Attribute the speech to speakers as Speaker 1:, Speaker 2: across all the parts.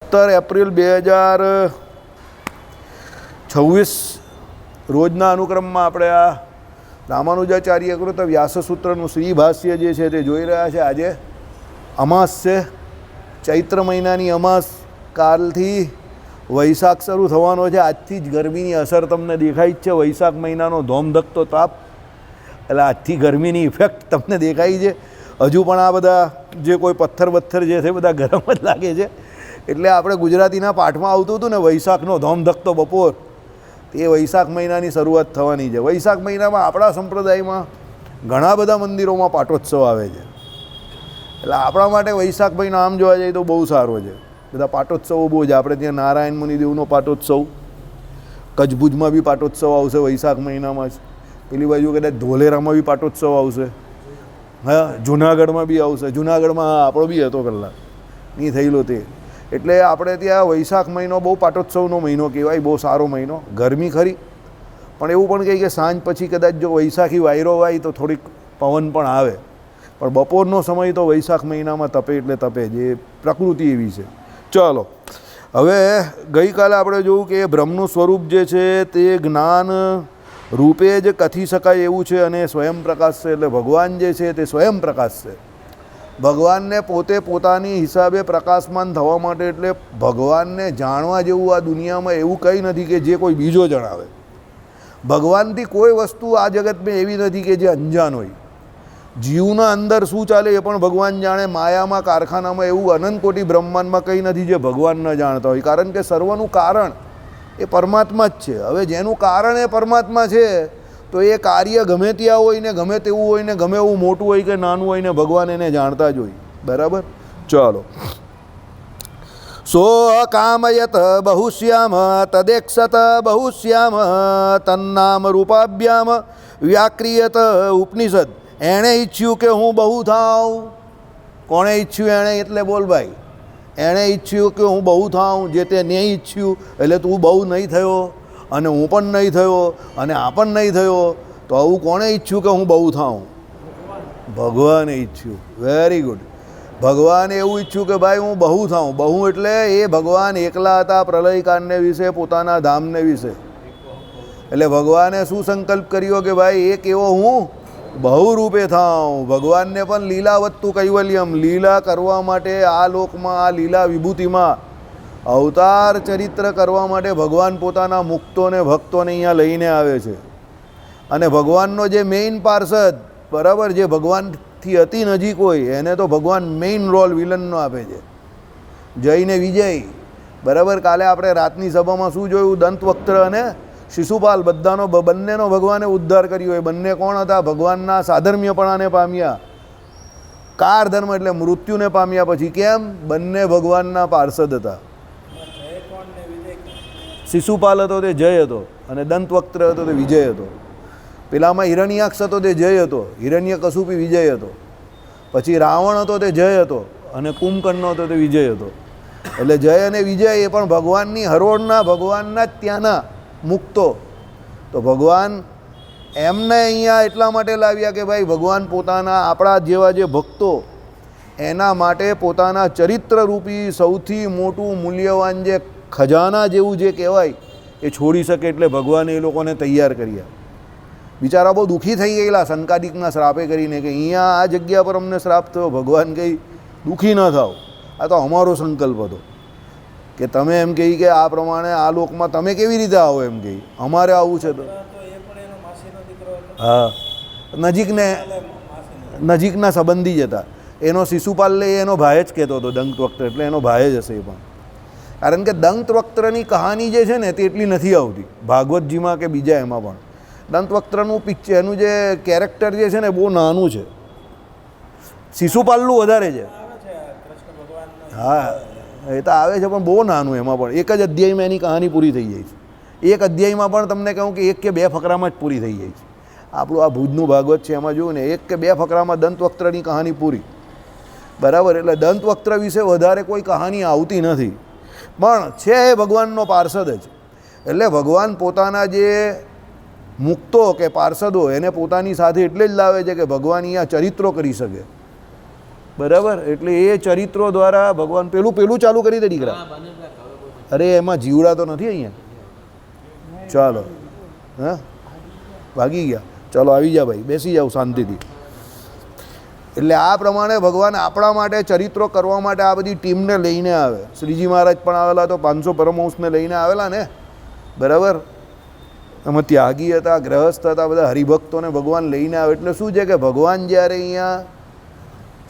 Speaker 1: 17 April 2026 રોજના અનુક્રમમાં આપણે આ રામાનુજાચાર્ય કૃત વ્યાસસૂત્રનું શ્રી ભાષ્ય જે છે તે જોઈ રહ્યા છે. આજે અમાસ છે, ચૈત્ર મહિનાની અમાસ. કાલથી વૈશાખ શરૂ થવાનો છે. આજથી જ ગરમીની અસર તમને દેખાય જ છે. વૈશાખ મહિનાનો ધોમધકતો તાપ, એટલે આજથી ગરમીની ઇફેક્ટ તમને દેખાય છે. હજુ પણ આ બધા જે કોઈ પથ્થર જે છે બધા ગરમ જ લાગે છે. એટલે આપણે ગુજરાતીના પાઠમાં આવતું હતું ને વૈશાખનો ધોમધકતો બપોર, તે વૈશાખ મહિનાની શરૂઆત થવાની છે. વૈશાખ મહિનામાં આપણા સંપ્રદાયમાં ઘણા બધા મંદિરોમાં પાટોત્સવ આવે છે. એટલે આપણા માટે વૈશાખ મહિનો આમ જોવા જઈએ તો બહુ સારો છે. બધા પાટોત્સવો બહુ છે. આપણે ત્યાં નારાયણ મુનિદેવનો પાટોત્સવ, કચ્છભુજમાં બી પાટોત્સવ આવશે વૈશાખ મહિનામાં જ. પેલી બાજુ કદાચ ધોલેરામાં બી પાટોત્સવ આવશે. હા, જુનાગઢમાં બી આવશે. જુનાગઢમાં આપણો બી હતો કલાક નહીં થયેલો તે. એટલે આપણે ત્યાં વૈશાખ મહિનો બહુ પાટોત્સવનો મહિનો કહેવાય, બહુ સારો મહિનો. ગરમી ખરી, પણ એવું પણ કહે કે સાંજ પછી કદાચ જો વૈશાખી વાયરો વાય તો થોડીક પવન પણ આવે. પણ બપોરનો સમય તો વૈશાખ મહિનામાં તપે એટલે તપે, જે પ્રકૃતિ એવી છે. ચાલો, હવે ગઈકાલે આપણે જોયું કે બ્રહ્મનું સ્વરૂપ જે છે તે જ્ઞાન રૂપે જ કથી શકાય એવું છે, અને સ્વયં પ્રકાશ છે. એટલે ભગવાન જે છે તે સ્વયં પ્રકાશ છે. ભગવાનને પોતે પોતાની હિસાબે પ્રકાશમાન થવા માટે, એટલે ભગવાનને જાણવા જેવું આ દુનિયામાં એવું કંઈ નથી કે જે કોઈ બીજો જણાવે. ભગવાનથી કોઈ વસ્તુ આ જગતમાં એવી નથી કે જે અંજાન હોય. જીવના અંદર શું ચાલે એ પણ ભગવાન જાણે. માયામાં, કારખાનામાં, એવું અનંત કોટી બ્રહ્માંડમાં કંઈ નથી જે ભગવાન ન જાણતા હોય. કારણ કે સર્વનું કારણ એ પરમાત્મા જ છે. હવે જેનું કારણ એ પરમાત્મા છે, તો એ કાર્ય ગમે ત્યાં હોય ને ગમે તેવું હોય ને ગમે એવું મોટું હોય કે નાનું હોય ને ભગવાન એને જાણતા જ હોય. બરાબર? ચાલો. સો કામયત બહુશ્યામ તદેક્ષત બહુશ્યામ તન્નામ રૂપાભ્યામ વ્યાક્રિયત ઉપનિષદ. એણે ઈચ્છ્યું કે હું બહુ થાઉં. કોણે ઈચ્છ્યું? એણે એટલે બોલ ભાઈ. એણે ઈચ્છ્યું કે હું બહુ થાઉં. જે તે નહીં ઈચ્છ્યું એટલે તું બહુ નહીં થયો, અને હું પણ નહીં થયો, અને આ પણ નહીં થયો. તો આવું કોણે ઈચ્છ્યું કે હું બહુ થાઉં? ભગવાને ઈચ્છ્યું. Very good. ભગવાને એવું ઈચ્છ્યું કે ભાઈ હું બહુ થાઉં. બહુ એટલે એ ભગવાન એકલા હતા પ્રલયકાળને વિશે, પોતાના ધામને વિશે. એટલે ભગવાને શું સંકલ્પ કર્યો કે ભાઈ એક એવો હું બહુ રૂપે થાઉં. ભગવાનને પણ લીલાવત્તુ કૈવલ્યમ, લીલા કરવા માટે આ લોકમાં, આ લીલા વિભૂતિમાં અવતાર ચરિત્ર કરવા માટે ભગવાન પોતાના મુક્તોને, ભક્તોને અહીંયા લઈને આવે છે. અને ભગવાનનો જે મેઇન પાર્ષદ, બરાબર, જે ભગવાનથી અતિ નજીક હોય એને તો ભગવાન મેઇન રોલ વિલનનો આપે છે. જયને વિજય. બરાબર. કાલે આપણે રાતની સભામાં શું જોયું? દંતવક્ત્ર અને શિશુપાલ બંનેનો ભગવાને ઉદ્ધાર કર્યો. એ બંને કોણ હતા? ભગવાનના સાધર્મ્યપણાને પામ્યા. કાર ધર્મ એટલે મૃત્યુને પામ્યા. પછી કેમ? બંને ભગવાનના પાર્ષદ હતા. શિશુપાલ હતો તે જય હતો, અને દંતવક્ત્ર હતો તે વિજય હતો. પેલામાં હિરણ્યાક્ષ હતો તે જય હતો, હિરણ્યકશુપી વિજય હતો. પછી રાવણ હતો તે જય હતો, અને કુંભકર્ણ હતો તે વિજય હતો. એટલે જય અને વિજય એ પણ ભગવાનની હરોળના, ભગવાનના જ ત્યાંના મુક્તો. તો ભગવાન એમને અહીંયા એટલા માટે લાવ્યા કે ભાઈ ભગવાન પોતાના, આપણા જેવા જે ભક્તો એના માટે પોતાના ચરિત્રરૂપી સૌથી મોટું મૂલ્યવાન જે ખજાના જેવું જે કહેવાય એ છોડી શકે. એટલે ભગવાને એ લોકોને તૈયાર કર્યા. બિચારા બહુ દુઃખી થઈ ગયેલા સંકાદિકના શ્રાપે કરીને કે અહીંયા આ જગ્યા પર અમને શ્રાપ થયો. ભગવાન કહી દુઃખી ન થાવ, આ તો અમારો સંકલ્પ હતો કે તમે એમ કહી કે આ પ્રમાણે આ લોકમાં તમે કેવી રીતે આવો, એમ કહી અમારે આવું છે. તો હા, નજીકના સંબંધી જ હતા. એનો શિશુપાલ એનો ભાઈ જ કહેતો હતો, દંતવક્ત્ર એટલે એનો ભાઈ જ હશે એ પણ. કારણ કે દંતવક્ત્રની કહાની જે છે ને તે એટલી નથી આવતી ભાગવતજીમાં કે બીજા એમાં પણ. દંતવક્ત્રનું પિક્ચર, એનું જે કેરેક્ટર જે છે ને બહુ નાનું છે. શિશુપાલનું વધારે છે. હા, એ તો આવે છે પણ બહુ નાનું. એમાં પણ એક જ અધ્યાયમાં એની કહાની પૂરી થઈ જાય છે. એક અધ્યાયમાં પણ તમને કહું કે 1 કે 2 ફકરામાં જ પૂરી થઈ જાય છે. આપણું આ ભુજનું ભાગવત છે એમાં જોયું ને 1 કે 2 ફકરામાં દંતવક્ત્રની કહાની પૂરી. બરાબર. એટલે દંતવક્ત્ર વિશે વધારે કોઈ કહાની આવતી નથી, પણ છે એ ભગવાનનો પાર્ષદ જ. એટલે ભગવાન પોતાના જે મુક્તો કે પાર્ષદો એને પોતાની સાથે એટલે જ લાવે છે કે ભગવાન અહીંયા ચરિત્રો કરી શકે. બરાબર. એટલે એ ચરિત્રો દ્વારા ભગવાન પેલું ચાલુ કરી દે દીકરા. અરે એમાં જીવડા તો નથી અહીંયા. ચાલો હા ભાગી ગયા. ચાલો આવી જા ભાઈ, બેસી જાઓ શાંતિથી. એટલે આ પ્રમાણે ભગવાન આપણા માટે ચરિત્રો કરવા માટે આ બધી ટીમને લઈને આવે. શ્રીજી મહારાજ પણ આવેલા તો 500 પરમહંસને લઈને આવેલા ને, બરાબર. એમાં ત્યાગી હતા, ગ્રહસ્થ હતા, બધા હરિભક્તોને ભગવાન લઈને આવે. એટલે શું છે કે ભગવાન જ્યારે અહીંયા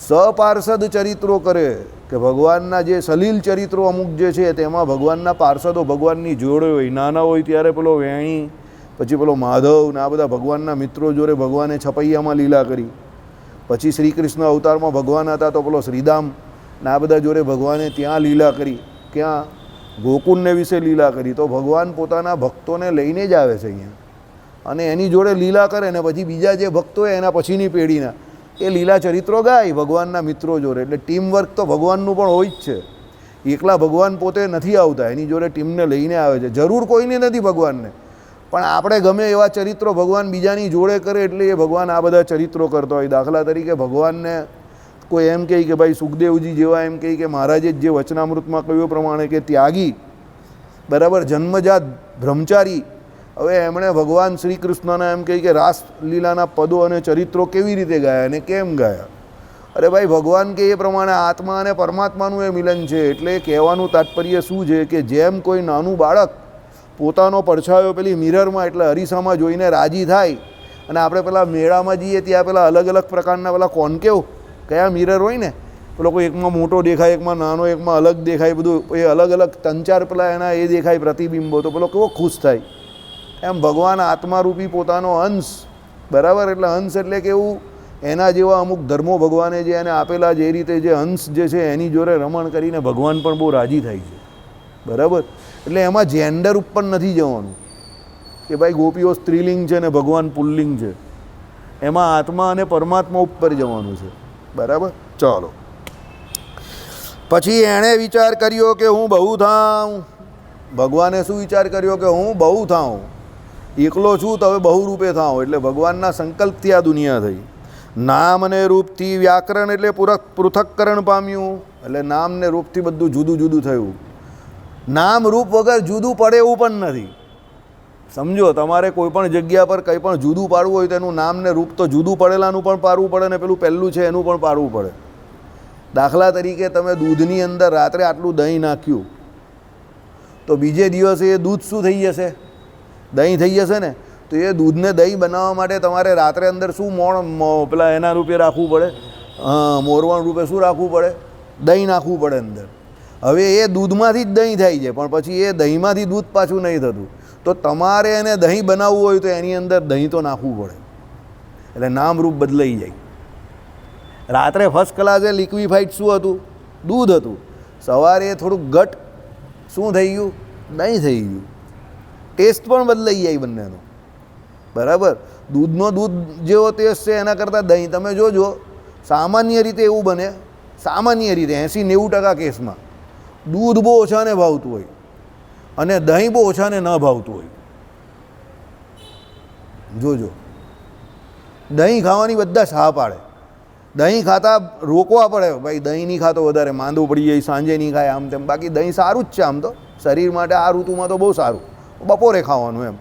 Speaker 1: સપાર્ષદ ચરિત્રો કરે, કે ભગવાનના જે સલીલ ચરિત્રો અમુક જે છે તેમાં ભગવાનના પાર્ષદો ભગવાનની જોડે હોય. નાના હોય ત્યારે પેલો વેણી, પછી પેલો માધવ ને આ બધા ભગવાનના મિત્રો જોડે ભગવાને છપૈયામાં લીલા કરી. પછી શ્રી કૃષ્ણ અવતારમાં ભગવાન હતા તો પેલો શ્રીધામ ને આ બધા જોડે ભગવાને ત્યાં લીલા કરી. ક્યાં? ગોકુળને વિશે લીલા કરી. તો ભગવાન પોતાના ભક્તોને લઈને જ આવે છે અહીંયા, અને એની જોડે લીલા કરે ને પછી બીજા જે ભક્તો હોય એના પછીની પેઢીના એ લીલા ચરિત્રો ગાય ભગવાનના મિત્રો જોડે. એટલે ટીમ વર્ક તો ભગવાનનું પણ હોય જ છે. એકલા ભગવાન પોતે નથી આવતા, એની જોડે ટીમને લઈને આવે છે. જરૂર કોઈને નથી ભગવાનને, પણ આપણે ગમે એવા ચરિત્રો ભગવાન બીજાની જોડે કરે એટલે એ ભગવાન આ બધા ચરિત્રો કરતા હોય. દાખલા તરીકે ભગવાનને કોઈ એમ કહે કે ભાઈ સુખદેવજી જેવા એમ કહે કે મહારાજે જે વચનામૃતમાં કહ્યું પ્રમાણે કે ત્યાગી, બરાબર, જન્મજાત બ્રહ્મચારી, હવે એમણે ભગવાન શ્રી કૃષ્ણના એમ કહે કે રાસલીલાના પદો અને ચરિત્રો કેવી રીતે ગાયા અને કેમ ગાયા. અરે ભાઈ ભગવાન કે એ પ્રમાણે આત્મા અને પરમાત્માનું એ મિલન છે. એટલે કહેવાનું તાત્પર્ય શું છે કે જેમ કોઈ નાનું બાળક પોતાનો પડછાયો પેલી મિરરમાં એટલે અરીસામાં જોઈને રાજી થાય, અને આપણે પેલા મેળામાં જઈએ ત્યાં પેલા અલગ અલગ પ્રકારના પેલા કોન્કેવ કયા મિરર હોય ને, પેલો કોઈ એકમાં મોટો દેખાય, એકમાં નાનો, એકમાં અલગ દેખાય, બધું એ અલગ અલગ 3-4 પેલા એના એ દેખાય પ્રતિબિંબો, તો પેલો કેવો ખુશ થાય. એમ ભગવાન આત્મારૂપી પોતાનો અંશ, બરાબર. એટલે અંશ એટલે કેવું, એના જેવા અમુક ધર્મો ભગવાને જે એને આપેલા, જે રીતે જે અંશ જે છે એની જોડે રમણ કરીને ભગવાન પણ બહુ રાજી થાય છે, બરાબર. એટલે એમાં જેન્ડર ઉપર નથી જવાનું કે ભાઈ ગોપીઓ સ્ત્રીલિંગ છે ને ભગવાન પુલ્લિંગ છે. એમાં આત્મા અને પરમાત્મા ઉપર જવાનું છે, બરાબર. ચાલો પછી એણે વિચાર કર્યો કે હું બહુ થાઉં. ભગવાને શું વિચાર કર્યો કે હું બહુ થાઉં, એકલો છું તો હવે બહુ રૂપે થાઉં. એટલે ભગવાનના સંકલ્પથી આ દુનિયા થઈ. નામ અને રૂપથી વ્યાકરણ એટલે પૃથક્કરણ પામ્યું. એટલે નામ ને રૂપથી બધું જુદું જુદું થયું. નામ રૂપ વગર જુદું પડે એવું પણ નથી. સમજો, તમારે કોઈ પણ જગ્યા પર કંઈ પણ જુદું પાડવું હોય તો એનું નામ ને રૂપ તો જુદું પડેલાનું પણ પાડવું પડે ને પેલું પહેલું છે એનું પણ પાડવું પડે. દાખલા તરીકે તમે દૂધની અંદર રાત્રે આટલું દહીં નાખ્યું તો બીજે દિવસે એ દૂધ શું થઈ જશે? દહીં થઈ જશે ને. તો એ દૂધને દહીં બનાવવા માટે તમારે રાત્રે અંદર શું પેલા એના રૂપે રાખવું પડે? મોરવણ રૂપે શું રાખવું પડે? દહીં નાખવું પડે અંદર. હવે એ દૂધમાંથી જ દહીં થાય છે, પણ પછી એ દહીંમાંથી દૂધ પાછું નહીં થતું. તો તમારે એને દહીં બનાવવું હોય તો એની અંદર દહીં તો નાખવું પડે. એટલે નામ રૂપ બદલાઈ જાય. રાત્રે ફર્સ્ટ ક્લાસે લિક્વિફાઈડ શું હતું? દૂધ હતું. સવારે થોડુંક ઘટ શું થઈ ગયું? દહીં થઈ ગયું. ટેસ્ટ પણ બદલાઈ જાય બંનેનો, બરાબર. દૂધનો દૂધ જેવો ટેસ્ટ છે એના કરતાં દહીં તમે જોજો, સામાન્ય રીતે એવું બને, સામાન્ય રીતે 80-90% કેસમાં દૂધ બહુ ઓછાને ભાવતું હોય અને દહીં બહુ ઓછાને ન ભાવતું હોય. જોજો, દહીં ખાવાની બધા શાહ પાડે. દહીં ખાતા રોકવા પડે, ભાઈ દહીં નહીં ખાતો વધારે માંદો પડી જાય, સાંજે નહીં ખાય, આમ તેમ. બાકી દહીં સારું જ છે આમ તો શરીર માટે, આ ઋતુમાં તો બહુ સારું. બપોરે ખાવાનું એમ.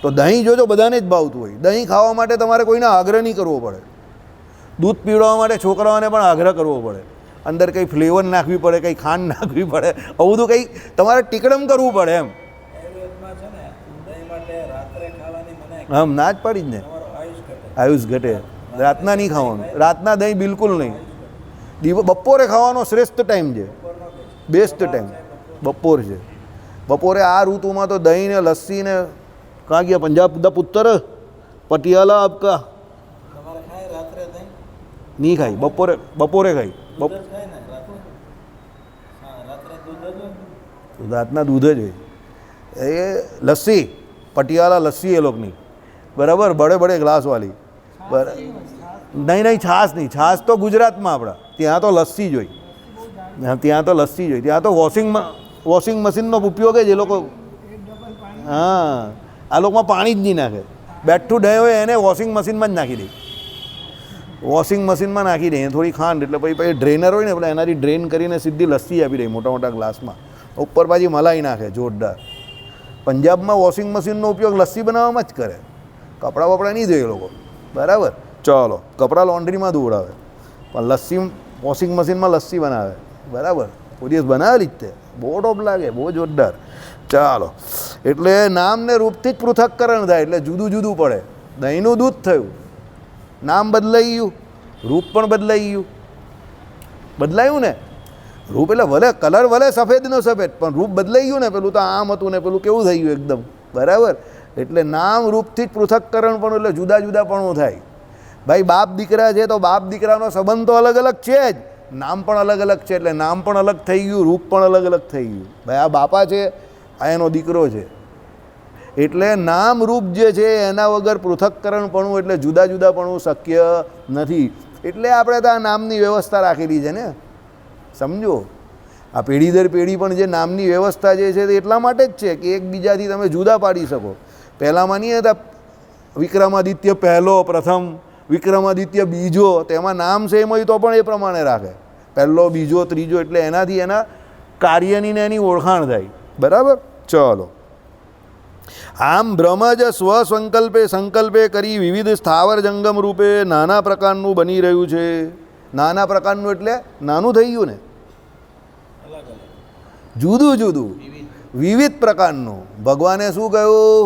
Speaker 1: તો દહીં જોજો બધાને જ ભાવતું હોય. દહીં ખાવા માટે તમારે કોઈને આગ્રહ નહીં કરવો પડે. દૂધ પીવડાવવા માટે છોકરાઓને પણ આગ્રહ કરવો પડે. અંદર કંઈ ફ્લેવર નાખવી પડે, કંઈ ખાંડ નાખવી પડે, આવું બધું કંઈ તમારે ટીકડમ કરવું પડે એમ. આમ ના જ પડી જ ને, આયુષ ઘટે. રાતના નહીં ખાવાનું, રાતના દહીં બિલકુલ નહીં. બપોરે ખાવાનો શ્રેષ્ઠ ટાઈમ છે, બેસ્ટ ટાઈમ બપોર છે. બપોરે આ ઋતુમાં તો દહીં ને લસ્સી ને, કાં ગયા પંજાબ દ પુત્ર પટિયાલા આપકા નહીં ખાય. બપોરે ખાય. રાતના દૂધ જ હોય. એ લસ્સી પટિયાલા લસ્સી એ લોકોની, બરાબર, બડે બડે ગ્લાસવાળી. બરાબર. નહીં, છાશ નહીં. છાશ તો ગુજરાતમાં આપણા ત્યાં તો લસ્સી જ હોય. ત્યાં તો લસ્સી જ હોય. ત્યાં તો વોશિંગ મશીનનો ઉપયોગ જ એ લોકો. હા, આ લોકોમાં પાણી જ નહીં નાખે. બેઠું દહીં હોય એને વોશિંગ મશીનમાં જ નાખી દે. વોશિંગ મશીનમાં નાખી દઈએ થોડી ખાંડ, એટલે પછી ડ્રેનર હોય ને એટલે એનાથી ડ્રેન કરીને સીધી લસ્સી આપી દઈએ મોટા મોટા ગ્લાસમાં, ઉપર પાછી મલાઈ નાખે જોરદાર. પંજાબમાં વોશિંગ મશીનનો ઉપયોગ લસ્સી બનાવવામાં જ કરે, કપડાં વપડા નહીં ધોએ એ લોકો, બરાબર. ચલો, કપડાં લોન્ડ્રીમાં ધોવડાવે પણ લસ્સી વોશિંગ મશીનમાં લસ્સી બનાવે, બરાબર. કોઈ દિવસ બનાવેલી જ તે, બહુ ટોપ લાગે, બહુ જોરદાર. ચાલો, એટલે નામ ને રૂપથી જ પૃથક્કરણ થાય એટલે જુદું જુદું પડે. દહીંનું દૂધ થયું, નામ બદલાઈ ગયું, રૂપ પણ બદલાઈ ગયું, બદલાયું ને. રૂપ એટલે ભલે કલર ભલે સફેદનો સફેદ પણ રૂપ બદલાઈ ગયું ને. પેલું તો આમ હતું ને પેલું કેવું થઈ ગયું એકદમ, બરાબર. એટલે નામ રૂપથી જ પૃથક્કરણ પણ એટલે જુદા જુદા પણ થાય. ભાઈ બાપ દીકરા છે તો બાપ દીકરાનો સંબંધ તો અલગ અલગ છે જ, નામ પણ અલગ અલગ છે એટલે નામ પણ અલગ થઈ ગયું, રૂપ પણ અલગ અલગ થઈ ગયું. ભાઈ આ બાપા છે, આ એનો દીકરો છે, એટલે નામ રૂપ જે છે એના વગર પૃથક્કરણપણું એટલે જુદા જુદાપણું શક્ય નથી. એટલે આપણે તો આ નામની વ્યવસ્થા રાખેલી છે ને, સમજો. આ પેઢી દર પેઢી પણ જે નામની વ્યવસ્થા જે છે તે એટલા માટે જ છે કે એકબીજાથી તમે જુદા પાડી શકો. પહેલાંમાં નહીં હતા વિક્રમાદિત્ય પહેલો પ્રથમ, વિક્રમાદિત્ય બીજો, તેમાં નામ સેમ હોય તો પણ એ પ્રમાણે રાખે, પહેલો બીજો ત્રીજો, એટલે એનાથી એના કાર્યની ને એની ઓળખાણ થાય, બરાબર. ચલો, આમ બ્રહ્મ જ સંકલ્પે કરી વિવિધ સ્થાવર જંગમ રૂપે નાના પ્રકારનું બની રહ્યું છે. નાના પ્રકારનું એટલે નાનું થઈ ગયું ને, જુદું જુદું વિવિધ પ્રકારનું. ભગવાને શું કહ્યું?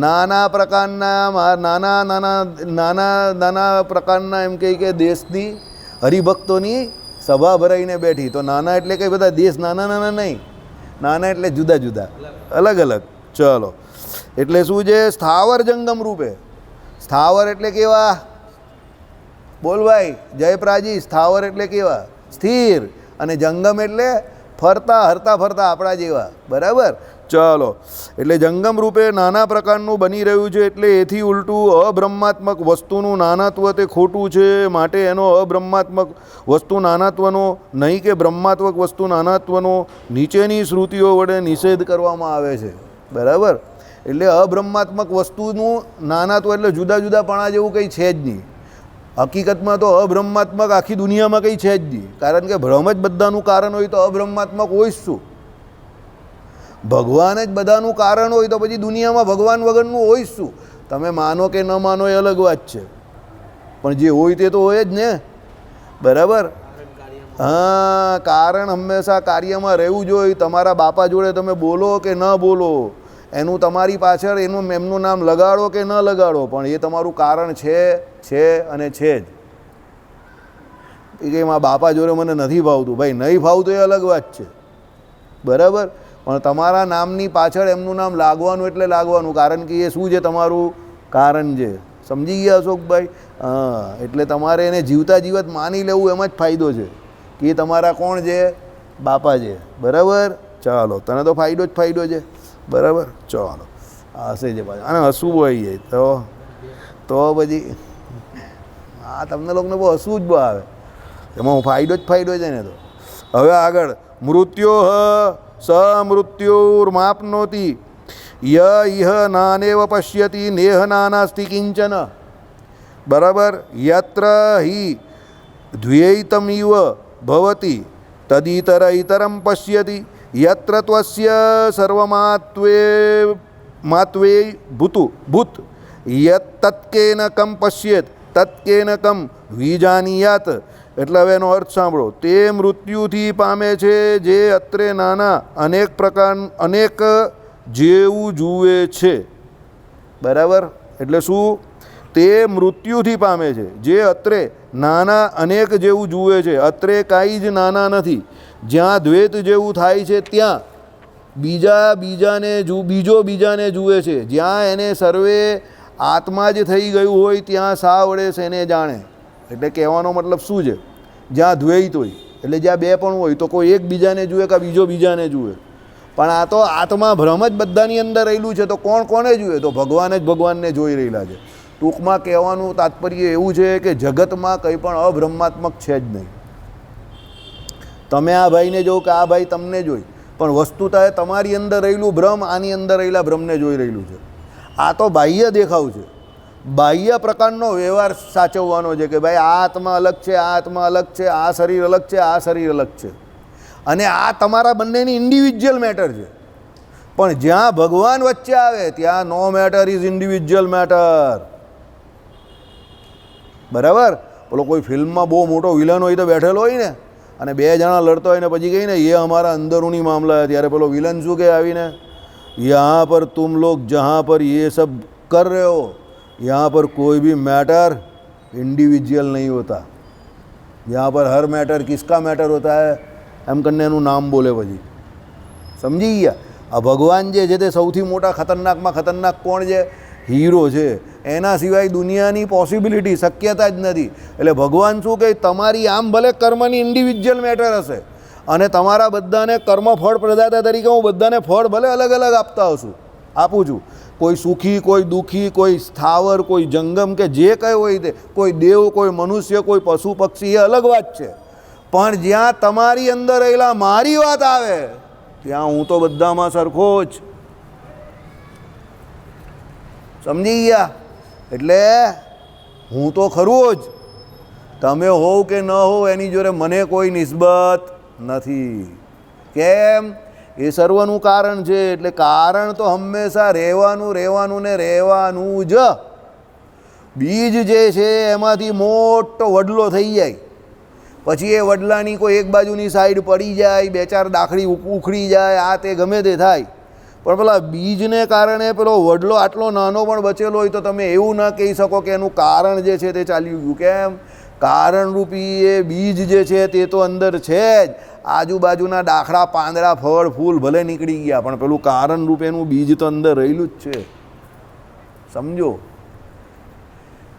Speaker 1: નાના પ્રકારના, નાના પ્રકારના એમ કહે કે દેશની હરિભક્તોની સભા ભરાઈને બેઠી. તો નાના એટલે કંઈ બધા દેશ નાના નાના નહીં, નાના એટલે જુદા જુદા, અલગ અલગ. ચલો, એટલે શું છે? સ્થાવર જંગમ રૂપે. સ્થાવર એટલે કેવા? બોલ ભાઈ જયપ્રાજી. સ્થાવર એટલે કેવા? સ્થિર. અને જંગમ એટલે ફરતા હરતા ફરતા આપણા જેવા, બરાબર. ચલો, એટલે જંગમ રૂપે નાના પ્રકારનું બની રહ્યું છે. એટલે એથી ઉલટું અબ્રહ્માત્મક વસ્તુનું નાનાત્વ તે ખોટું છે. માટે એનો અબ્રહ્માત્મક વસ્તુ નાનાત્વનો નહીં કે બ્રહ્માત્મક વસ્તુ નાનાત્વનો નીચેની શ્રુતિઓ વડે નિષેધ કરવામાં આવે છે, બરાબર. એટલે અબ્રહ્માત્મક વસ્તુનું નાનાત્વ એટલે જુદા જુદાપણા જેવું કંઈ છે જ નહીં. હકીકતમાં તો અબ્રહ્માત્મક આખી દુનિયામાં કંઈ છે જ નહીં, કારણ કે બ્રહ્મ જ બધાનું કારણ હોય તો અબ્રહ્માત્મક હોય જ શું? ભગવાન જ બધાનું કારણ હોય તો પછી દુનિયામાં ભગવાન વગરનું હોય જ શું? તમે માનો કે ન માનો એ અલગ વાત છે, પણ જે હોય તે તો હોય જ ને, બરાબર. હા, કારણ હંમેશા કાર્યમાં રહેવું જોઈએ. તમારા બાપા જોડે તમે બોલો કે ન બોલો, એનું તમારી પાછળ એમનું નામ લગાડો કે ન લગાડો, પણ એ તમારું કારણ છે અને છે જ. કે એમાં બાપા જોડે મને નથી ભાવતું, ભાઈ નહીં ભાવતું એ અલગ વાત છે, બરાબર. પણ તમારા નામની પાછળ એમનું નામ લાગવાનું એટલે લાગવાનું, કારણ કે એ શું છે? તમારું કારણ છે. સમજી ગયા અશોકભાઈ? હા, એટલે તમારે એને જીવતા જીવત માની લેવું, એમાં જ ફાયદો છે કે એ તમારા કોણ છે? બાપા છે, બરાબર. ચાલો, તને તો ફાયદો જ ફાયદો છે, બરાબર. ચાલો, હશે છે પાછું, અને હસવું હોય જાય તો પછી હા, તમને લોકોને બહુ હસવું જ બહુ આવે, એમાં ફાયદો જ ફાયદો છે ને. તો હવે આગળ મૃત્યો સમૃત્યુર્માપ્નોતિ ય ઇહ નાનેવ પશ્યતિ નેહ નાનાસ્તિ કિંચન, બરાબર. યત્ર હિ દ્વૈતમિવ ભવતિ તદિતર ઇતરમ પશ્યતિ યત્ર ત્વસ્ય સર્વમાત્વે ભૂત યત તત્કેન કમ પશ્યેત તત્કેન કમ વિજાનીયાત. એટલે હવે એનો અર્થ સાંભળો. તે મૃત્યુથી પામે છે જે અત્રે નાના અનેક જેવું જુએ છે, બરાબર. એટલે શું? તે મૃત્યુથી પામે છે જે અત્રે નાના અનેક જેવું જુએ છે. અત્રે કાંઈ જ નાના નથી. જ્યાં દ્વૈત જેવું થાય છે ત્યાં બીજો બીજાને જુએ છે. જ્યાં એને સર્વે આત્મા જ થઈ ગયું હોય ત્યાં સા વડે સેને જાણે. એટલે કહેવાનો મતલબ શું છે? જ્યાં દ્વૈત હોય એટલે જ્યાં બે પણ હોય તો કોઈ એક બીજાને જુએ કે બીજો બીજાને જુએ. પણ આ તો આત્મા ભ્રમ જ બધાની અંદર રહેલું છે, તો કોણ કોને જુએ? તો ભગવાન જ ભગવાનને જોઈ રહેલા છે. ટૂંકમાં કહેવાનું તાત્પર્ય એવું છે કે જગતમાં કંઈ પણ અબ્રહ્માત્મક છે જ નહીં. તમે આ ભાઈને જો કે આ ભાઈ તમને જોઈ, પણ વસ્તુતા તમારી અંદર રહેલું બ્રહ્મ આની અંદર રહેલા બ્રહ્મને જોઈ રહેલું છે. આ તો બાહ્ય દેખાવ છે, બાહ્ય પ્રકારનો વ્યવહાર સાચવવાનો છે કે ભાઈ આ આત્મા અલગ છે, આ આત્મા અલગ છે, આ શરીર અલગ છે, આ શરીર અલગ છે, અને આ તમારા બંનેની ઇન્ડિવિજ્યુઅલ મેટર છે. પણ જ્યાં ભગવાન વચ્ચે આવે ત્યાં no matter is individual matter. બરાબર? પેલો કોઈ ફિલ્મમાં બહુ મોટો વિલન હોય તો બેઠેલો હોય ને, અને બે જણા લડતો હોય ને પછી કહીને એ અમારા અંદરૂની મામલા है, ત્યારે પેલો વિલન શું કહે આવીને, यहाँ पर तुम लोग जहाँ पर ये सब कर रहे हो यहाँ पर कोई भी मैटर इंडिविजुअल नहीं होता, यहाँ पर हर मैटर किसका मैटर होता है એમ કરીને એનું નામ બોલે. પછી સમજી ગયા? આ ભગવાન જે છે તે સૌથી મોટા ખતરનાકમાં ખતરનાક કોણ છે? હીરો છે. એના સિવાય દુનિયાની પોસિબિલિટી, શક્યતા જ નથી. એટલે ભગવાન શું કહે, તમારી આમ ભલે કર્મની ઇન્ડિવિજ્યુઅલ મેટર હશે અને તમારા બધાને કર્મ ફળ પ્રદાતા તરીકે હું બધાને ફળ ભલે અલગ અલગ આપું છું. કોઈ સુખી, કોઈ દુઃખી, કોઈ સ્થાવર, કોઈ જંગમ કે જે કંઈ હોય તે, કોઈ દેવ, કોઈ મનુષ્ય, કોઈ પશુ પક્ષી, એ અલગ વાત છે. પણ જ્યાં તમારી અંદર રહેલા મારી વાત આવે ત્યાં હું તો બધામાં સરખો જ. સમજી ગયા? એટલે હું તો ખરું જ, તમે હોવ કે ન હોવ એની જોડે મને કોઈ નિસ્બત નથી. કેમ? એ સર્વનું કારણ છે. એટલે કારણ તો હંમેશા રહેવાનું ને રહેવાનું જ. બીજ જે છે એમાંથી મોટો વડલો થઈ જાય, પછી એ વડલાની કોઈ એક બાજુની સાઈડ પડી જાય, બે ચાર દાખડી ઉખડી જાય, આ તે ગમે તે થાય, પણ પેલા બીજને કારણે પેલો વડલો આટલો નાનો પણ બચેલો હોય તો તમે એવું ન કહી શકો કે એનું કારણ જે છે તે ચાલ્યું ગયું. કેમ? કારણરૂપી એ બીજ જે છે તે તો અંદર છે જ. આજુબાજુના દાખલા, પાંદડા, ફળ, ફૂલ ભલે નીકળી ગયા પણ પેલું કારણ રૂપેનું બીજ તો અંદર રહેલું જ છે. સમજો?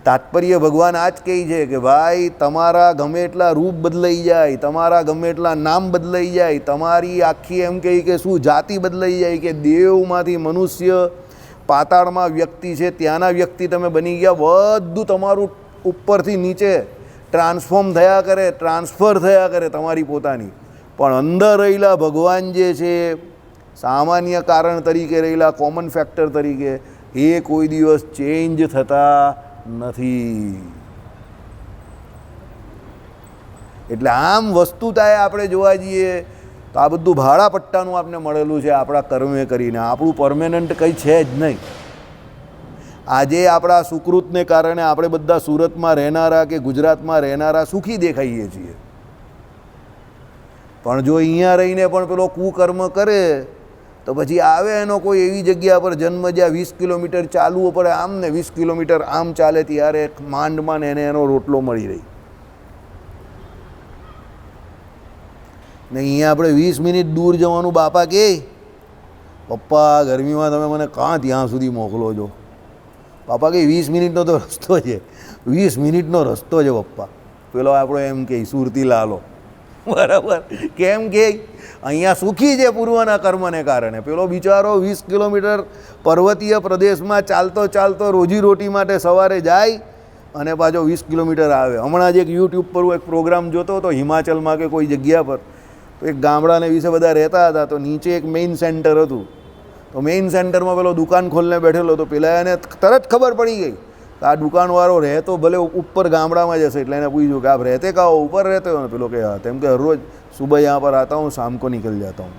Speaker 1: તાત્પર્ય ભગવાન આ જ કહે છે કે ભાઈ તમારા ગમે એટલા રૂપ બદલાઈ જાય, તમારા ગમે એટલા નામ બદલાઈ જાય, તમારી આખી એમ કહી કે શું જાતિ બદલાઈ જાય, કે દેવમાંથી મનુષ્ય, પાતાળમાં વ્યક્તિ છે ત્યાંના વ્યક્તિ તમે બની ગયા, બધું તમારું ઉપરથી નીચે ટ્રાન્સફર થયા કરે તમારી પોતાની. પણ અંદર રહેલા ભગવાન જે છે સામાન્ય કારણ તરીકે રહેલા, કોમન ફેક્ટર તરીકે, એ કોઈ દિવસ ચેન્જ થતા નથી. એટલે આમ વસ્તુતાએ આપણે જોવા જઈએ તો આ બધું ભાડા પટ્ટાનું આપણે મળેલું છે આપણા કર્મે કરીને. આપણું પરમેનન્ટ કંઈ છે જ નહીં. આજે આપણા સુકૃતને કારણે આપણે બધા સુરતમાં રહેનારા કે ગુજરાતમાં રહેનારા સુખી દેખાઈએ છીએ, પણ જો અહીંયા રહીને પણ પેલો કુકર્મ કરે તો પછી આવે એનો કોઈ એવી જગ્યા પર જન્મ જ્યાં 20 કિલોમીટર ચાલવું પડે આમ ને 20 કિલોમીટર આમ ચાલે, ત્યારે માંડમાં એને એનો રોટલો મળી રહી ને અહીંયા આપણે 20 મિનિટ દૂર જવાનું. બાપા કે પપ્પા ગરમીમાં તમે મને કાં ત્યાં સુધી મોકલો છો? બાપા કે 20 મિનિટનો તો રસ્તો છે, 20 મિનિટનો રસ્તો છે પપ્પા. પેલો આપણો એમ કે સુરતી લાલો, બરાબર? કેમ કે અહીંયા સુખી છે પૂર્વના કર્મને કારણે. પેલો બિચારો 20 કિલોમીટર પર્વતીય પ્રદેશમાં ચાલતો ચાલતો રોજીરોટી માટે સવારે જાય અને પાછો 20 કિલોમીટર આવે. હમણાં જ એક યુટ્યુબ પર હું એક પ્રોગ્રામ જોતો હતો હિમાચલમાં કે કોઈ જગ્યા પર, તો એક ગામડાને વિશે બધા રહેતા હતા, તો નીચે એક મેઇન સેન્ટર હતું. તો મેઇન સેન્ટરમાં પેલો દુકાન ખોલને બેઠેલો, તો પેલા એને તરત ખબર પડી ગઈ કે આ દુકાનવાળો રહેતો ભલે ઉપર ગામડામાં જશે. એટલે એને પૂછ્યું કે આપ રહેતે કા હો? ઉપર રહેતે હો ને? પેલો કે હા. તેમ કે રોજ સુબહ यहाँ पर आता हूँ, शाम को निकल जाता हूँ.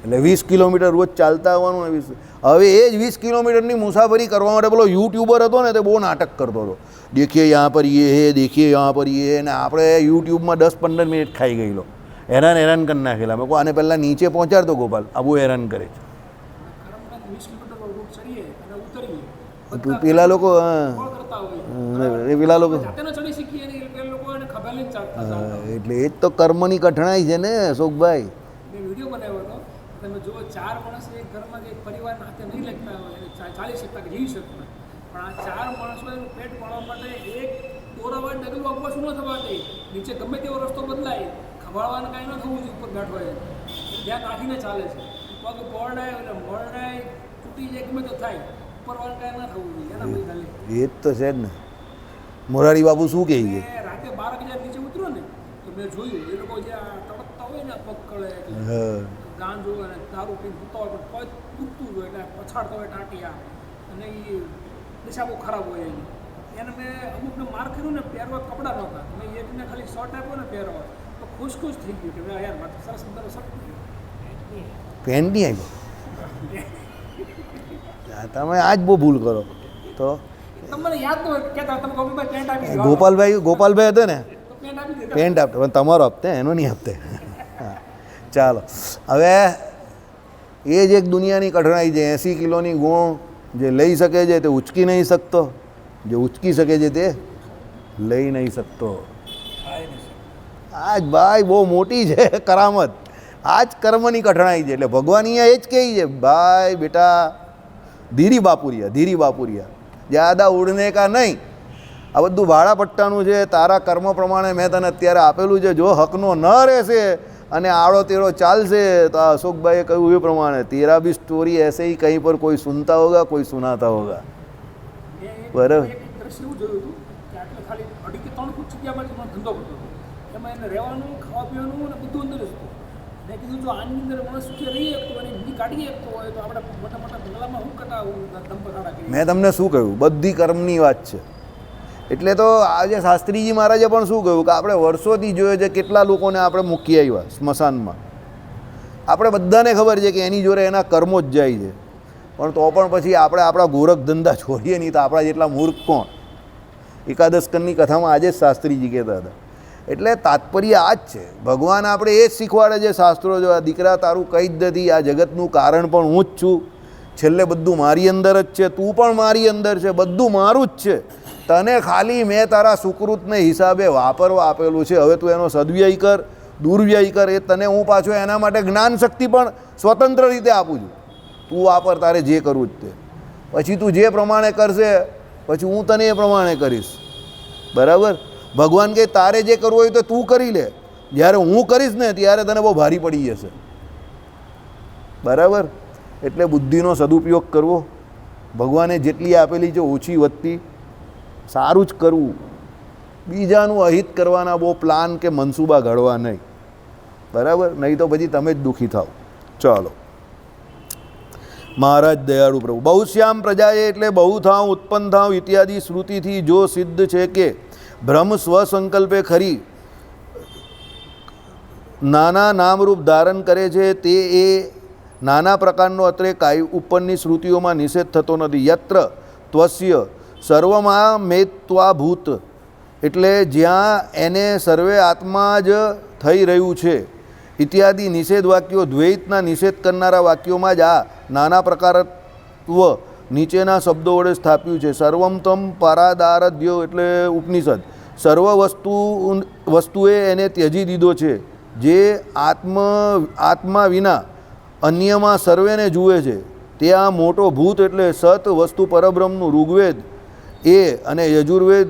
Speaker 1: એટલે 20 કિલોમીટર રોજ ચાલતા આવવાનું ને. હવે એ જ 20 કિલોમીટરની મુસાફરી કરવા માટે પેલો યુટ્યુબર હતો ને તે બહુ નાટક કરતો હતો. દેખીએ યહાં પર ये है, देखिए यहाँ पर ये है, ને આપણે યુટ્યુબમાં 10-15 મિનિટ ખાઈ ગયેલો, હેરાન કરી નાખેલા. મેં કહું આને પહેલાં નીચે પહોંચાડતો ગોપાલ, આ બહુ હેરાન કરે છે. પેલા લોકો એટલે એ જ તો કર્મની કઠણાઈ છે ને અશોકભાઈ.
Speaker 2: વિડીયો બનાવ્યો હતો, તમે જુઓ 4 માણસ એક ઘરમાં કે એક પરિવાર હાથે નહીં લખતા હોય, ચાલી શકતા કે જીવી શકતા, પણ આ 4 માણસો એનું પેટ પાડવા માટે એક દોરાવાળ ડગલું આપવા શું ન થવા દે. નીચે ગમે તેવો રસ્તો બદલાય, ખવાડવાનું કાંઈ ન થવું જોઈએ, ઉપર બેઠો હોય ધ્યાન રાખીને ચાલે છે. પગ પહોળાય એટલે મળાય તૂટી જાય, ગમે તો થાય, ઉપરવાળું કાંઈ ન થવું જોઈએ. એના ભાઈ ખાલી
Speaker 1: એ જ તો છે જ ને. મોરારી બાબુ શું કહે છે?
Speaker 2: રાતે 12 વાગે નીચે ઉતરો ને તો મેં જોયું એ લોકો જે તડકતા હોય ને પગ કળે ગાંજો અને દારૂ પીને સૂતા હોય પણ પગ તૂટતું હોય એટલે પછાડતા હોય ટાંટિયા, અને એ દિશા બહુ ખરાબ હોય એની. એને મેં અમુકને માર કર્યું ને, પહેરવા કપડાં નહોતા, મેં એકને ખાલી શર્ટ આપ્યો ને પહેરવા, તો ખુશ થઈ ગયું કે ભાઈ યાર મારે સરસ મજાનો શર્ટ
Speaker 1: પેન્ટ નહીં આવ્યો. તમે આ જ બહુ ભૂલ કરો. તો
Speaker 2: તમને યાદ ન હોય કહેતા તમે ગોપાલભાઈ પેન્ટ આપી દો.
Speaker 1: ગોપાલભાઈ હતો ને
Speaker 2: તો પેન્ટ આપી દે.
Speaker 1: પેન્ટ આપતો પણ તમારો આપતે એનો નહીં આપતે. હા ચાલો હવે એ જ એક દુનિયાની કઠણાઈ છે. 80 કિલોની ગુણ જે લઈ શકે છે તે ઉચકી નહીં શકતો, જે ઉચકી શકે છે તે લઈ નહીં શકતો. આ જ ભાઈ બહુ મોટી છે કરામત. આ જ કર્મની કઠણાઈ છે. એટલે ભગવાન અહીંયા એ જ કહે છે, ભાઈ બેટા ધીરી બાપુરિયા જ્યાદા ઉડને કા નહીં. આ બધું ભાડા પટ્ટાનું છે. તારા કર્મ પ્રમાણે મેં તને અત્યારે આપેલું છે. જો હકનો ન રહેશે અને આડો તેડો ચાલશે તો આ અશોકભાઈએ કહ્યું એ પ્રમાણે તેરા બી સ્ટોરી એસે ही कहीं पर कोई सुनता होगा कोई सुनाता होगा. બરાબર.
Speaker 2: એક દ્રશ્ય એવું જોયું હતું કે આટલે ખાલી 2.5 કે 3 ફૂટ જગ્યામાં જ એનો ધંધો કરતો હતો. એમાં એને રહેવાનું, ખાવા પીવાનું અને બધું અંદર જ હતું. મેં કીધું જો આની અંદર માણસ સુખી રહી શકતો અને નીકળી કાઢી શકતો હોય તો આપણે મોટા મોટા બંગલામાં હું કરતા દંપ ખાડા કરીએ.
Speaker 1: મેં તમને શું કહ્યું, બધી કર્મની વાત છે. એટલે તો આજે શાસ્ત્રીજી મહારાજે પણ શું કહ્યું કે આપણે વર્ષોથી જોઈએ છે કેટલા લોકોને આપણે મૂકી આવ્યા સ્મશાનમાં. આપણે બધાને ખબર છે કે એની જોડે એના કર્મો જ જાય છે, પણ તો પણ પછી આપણે આપણા ગોરખ ધંધા છોડીએ નહીં તો આપણા જેટલા મૂર્ખ કોણ. એકાદશ સ્કંદની કથામાં આજે જ શાસ્ત્રીજી કહેતા હતા. એટલે તાત્પર્ય આ જ છે. ભગવાન આપણે એ જ શીખવાડે છે શાસ્ત્રો જો, આ દીકરા તારું કંઈ જ નથી, આ જગતનું કારણ પણ હું જ છું, છેલ્લે બધું મારી અંદર જ છે, તું પણ મારી અંદર છે, બધું મારું જ છે. તને ખાલી મેં તારા સુકૃતને હિસાબે વાપરવા આપેલું છે. હવે તું એનો સદવ્યય કર, દુર્વ્યય કર. એ તને હું પાછો એના માટે જ્ઞાન શક્તિ પણ સ્વતંત્ર રીતે આપું છું. તું વાપર, તારે જે કરવું જ તે. પછી તું જે પ્રમાણે કરશે પછી હું તને એ પ્રમાણે કરીશ. બરાબર. ભગવાન કહે તારે જે કરવું હોય તો તું કરી લે, જ્યારે હું કરીશ ને ત્યારે તને બહુ ભારી પડી જશે. બરાબર. એટલે બુદ્ધિનો સદુપયોગ કરવો. ભગવાને જેટલી આપેલી છે ઓછી વધતી સારું જ કરવું. બીજાનું અહિત કરવાના બહુ પ્લાન કે મનસૂબા ઘડવા નહીં. બરાબર. નહીં તો પછી તમે જ દુઃખી થાવ. ચાલો. મહારાજ દયાળુ પ્રભુ. બહુશ્યામ પ્રજાએ એટલે બહુ થાવ, ઉત્પન્ન થાવ ઇત્યાદિ શ્રુતિથી જો સિદ્ધ છે કે બ્રહ્મ સ્વસંકલ્પે ખરી નાના નામરૂપ ધારણ કરે છે તે એ નાના પ્રકારનો અત્રે કાય ઉપરની શ્રુતિઓમાં નિષેધ થતો નથી. યત્ર ત્વસ્ય સર્વમાં મેત્વાભૂત એટલે જ્યાં એને સર્વે આત્મા જ થઈ રહ્યું છે ઇત્યાદિ નિષેધ વાક્યો દ્વૈતના નિષેધ કરનારા વાક્યોમાં જ આ નાના પ્રકારત્વ નીચેના શબ્દો વડે સ્થાપ્યું છે. સર્વમ તમ પરાદારધ્યો એટલે ઉપનિષદ સર્વ વસ્તુએ એને ત્યજી દીધો છે. જે આત્મા વિના અન્યમાં સર્વેને જુએ છે તે આ મોટો ભૂત એટલે સત વસ્તુ પરબ્રહ્મનું ઋગ્વેદ એ અને યજુર્વેદ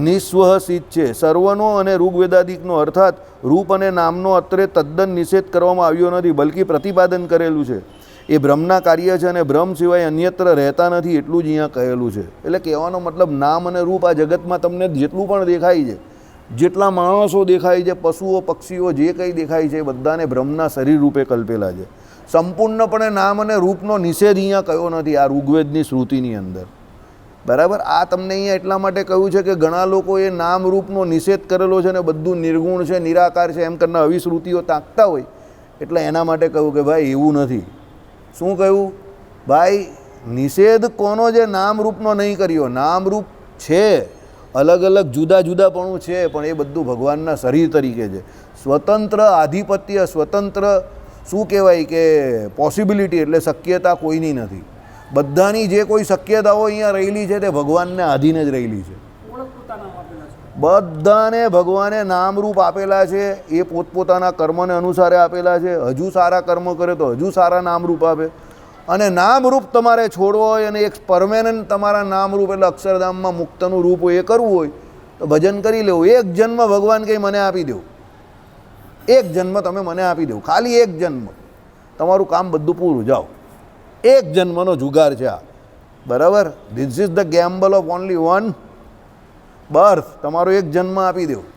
Speaker 1: નિસ્વહસિત છે. સર્વનો અને ઋગ્વેદાદિકનો અર્થાત રૂપ અને નામનો અત્રે તદ્દન નિષેધ કરવામાં આવ્યો નથી, બલ્કિ પ્રતિપાદન કરેલું છે. એ બ્રહ્મના કાર્ય છે અને બ્રહ્મ સિવાય અન્યત્ર રહેતા નથી એટલું જ અહીંયા કહેલું છે. એટલે કહેવાનો મતલબ નામ અને રૂપ આ જગતમાં તમને જેટલું પણ દેખાય છે, જેટલા માણસો દેખાય છે, પશુઓ પક્ષીઓ જે કંઈ દેખાય છે એ બધાને બ્રહ્મના શરીર રૂપે કલ્પેલા છે. સંપૂર્ણપણે નામ અને રૂપનો નિષેધ અહીંયા કયો નથી આ ઋગ્વેદની શ્રુતિની અંદર. બરાબર. આ તમને અહીંયા એટલા માટે કહ્યું છે કે ઘણા લોકો એ નામ રૂપનો નિષેધ કરેલો છે ને બધું નિર્ગુણ છે, નિરાકાર છે એમ કરીને આવી શ્રુતિઓ તાકતા હોય એટલે એના માટે કહ્યું કે ભાઈ એવું નથી. શું કહ્યું ભાઈ? નિષેધ કોનો જે નામ રૂપનો નહીં કર્યો. નામ રૂપ છે, અલગ અલગ જુદા જુદાપણું છે, પણ એ બધું ભગવાનના શરીર તરીકે છે. સ્વતંત્ર આધિપત્ય, સ્વતંત્ર શું કહેવાય કે પોસિબિલિટી એટલે શક્યતા કોઈની નથી. બધાની જે કોઈ શક્યતાઓ અહીંયા રહેલી છે તે ભગવાનને આધીન જ રહેલી છે. બધાને ભગવાને નામરૂપ આપેલા છે. એ પોતપોતાના કર્મને અનુસારે આપેલા છે. હજુ સારા કર્મ કરે તો હજુ સારા નામરૂપ આપે. અને નામરૂપ તમારે છોડવો હોય અને એક પરમેનન્ટ તમારા નામરૂપ એટલે અક્ષરધામમાં મુક્તનું રૂપ હોય એ કરવું હોય તો ભજન કરી લેવું. એક જન્મ ભગવાન કંઈ મને આપી દેવું, એક જન્મ તમે મને આપી દેવું, ખાલી એક જન્મ, તમારું કામ બધું પૂરું. જાઓ. એક જન્મનો જુગાર છે આ. બરાબર. This is the gamble of only one birth. તમારો એક જન્મ આપી દેવું.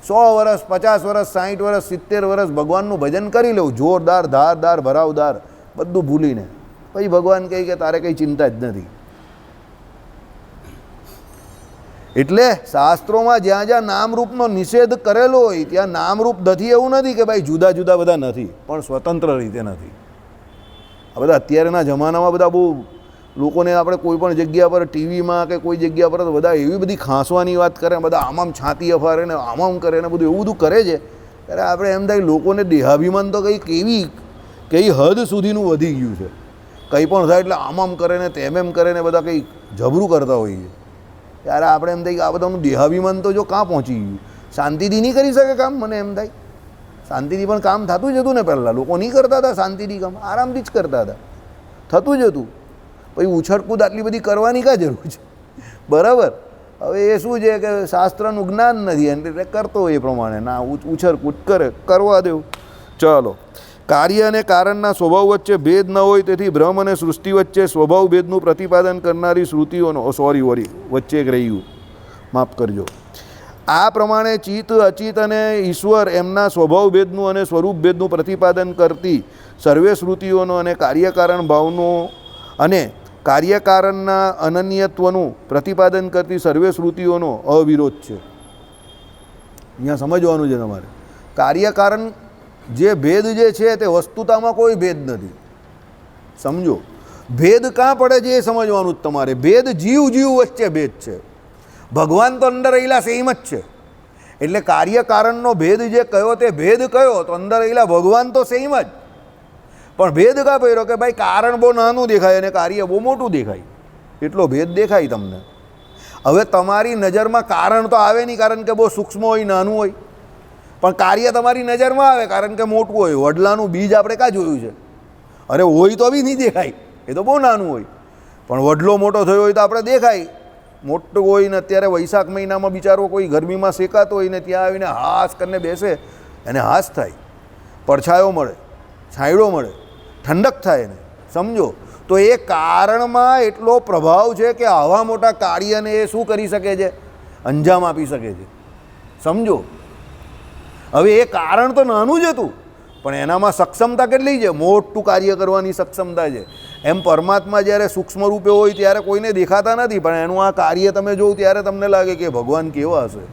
Speaker 1: 100 વર્ષ, 50 વર્ષ, 60 વર્ષ, 70 વર્ષ ભગવાનનું ભજન કરી લેવું, જોરદાર, ધારદાર, ભરાવદાર, બધું ભૂલીને. પછી ભગવાન કહે કે તારે કંઈ ચિંતા જ નથી. એટલે શાસ્ત્રોમાં જ્યાં જ્યાં નામરૂપનો નિષેધ કરેલો હોય ત્યાં નામરૂપ નથી એવું નથી કે ભાઈ જુદા જુદા બધા નથી, પણ સ્વતંત્ર રીતે નથી. આ બધા અત્યારના જમાનામાં બધા બહુ લોકોને આપણે કોઈ પણ જગ્યા પર ટીવીમાં કે કોઈ જગ્યા પર બધા એવી બધી ખાંસવાની વાત કરે, બધા આમામ છાતી અફારે ને આમામ કરે ને બધું એવું બધું કરે છે ત્યારે આપણે એમ થાય લોકોને દેહાભિમાન તો કઈ હદ સુધીનું વધી ગયું છે. કંઈ પણ થાય એટલે આમામ કરે ને તેમ કરે ને બધા કંઈ જબરું કરતા હોઈએ છે. ત્યારે આપણે એમ થાય કે આ બધાનું દેહાભિમાન તો જો કાં પહોંચી ગયું, શાંતિથી નહીં કરી શકે કામ. મને એમ થાય શાંતિથી પણ કામ થતું જ હતું ને, પહેલાં લોકો નહીં કરતા હતા શાંતિથી કામ, આરામથી જ કરતા હતા, થતું જ હતું. પછી ઉછળકૂદ આટલી બધી કરવાની કાં જરૂર છે? બરાબર. હવે એ શું છે કે શાસ્ત્રનું જ્ઞાન નથી એટલે કરતો હોય એ પ્રમાણે ના ઉછળકૂદ કરવા દેવું. ચાલો, કાર્ય અને કારણના સ્વભાવ વચ્ચે ભેદ ન હોય તેથી બ્રહ્મ અને સૃષ્ટિ વચ્ચે સ્વભાવ ભેદનું પ્રતિપાદન કરનારી શ્રુતિઓનો વચ્ચે એક રહ્યું, માફ કરજો. આ પ્રમાણે ચિત્ત અચિત અને ઈશ્વર એમના સ્વભાવ ભેદનું અને સ્વરૂપ ભેદનું પ્રતિપાદન કરતી સર્વે શ્રુતિઓનો અને કાર્યકારણ ભાવનો અને કાર્યકારણના અનન્યત્વનું પ્રતિપાદન કરતી સર્વે શ્રુતિઓનો અવિરોધ છે. અહીંયા સમજવાનું છે તમારે, કાર્યકારણ જે ભેદ જે છે તે વસ્તુતામાં કોઈ ભેદ નથી. સમજો, ભેદ કાં પડે છે એ સમજવાનું જ તમારે. ભેદ જીવ વચ્ચે ભેદ છે, ભગવાન તો અંદર રહેલા સેમ જ છે. એટલે કાર્યકારણનો ભેદ જે કયો તે ભેદ કયો તો અંદર રહેલા ભગવાન તો સેમ જ, પણ ભેદ કાં પડ્યો કે ભાઈ કારણ બહુ નાનું દેખાય અને કાર્ય બહુ મોટું દેખાય, એટલો ભેદ દેખાય તમને. હવે તમારી નજરમાં કારણ તો આવે નહીં, કારણ કે બહુ સૂક્ષ્મ હોય, નાનું હોય, પણ કાર્ય તમારી નજરમાં આવે કારણ કે મોટું હોય. વડલાનું બીજ આપણે કાં જોયું છે? અરે હોય તો બી નહીં દેખાય, એ તો બહુ નાનું હોય, પણ વડલો મોટો થયો હોય તો આપણે દેખાય. મોટું હોય ને અત્યારે વૈશાખ મહિનામાં બિચારો કોઈ ગરમીમાં શેકાતો હોય ને ત્યાં આવીને હાસ કરીને બેસે, એને હાસ થાય, પડછાયો મળે, છાંયડો મળે, ઠંડક થાય ને. સમજો, તો એ કારણમાં એટલો પ્રભાવ છે કે આવા મોટા કાર્યને એ શું કરી શકે છે? અંજામ આપી શકે છે. સમજો, હવે એ કારણ તો નાનું જ હતું પણ એનામાં સક્ષમતા કેટલી છે? મોટું કાર્ય કરવાની સક્ષમતા છે. એમ પરમાત્મા જ્યારે સૂક્ષ્મ રૂપે હોય ત્યારે કોઈને દેખાતા નથી, પણ એનું આ કાર્ય તમે જોવો ત્યારે તમને લાગે કે ભગવાન કેવા હશે.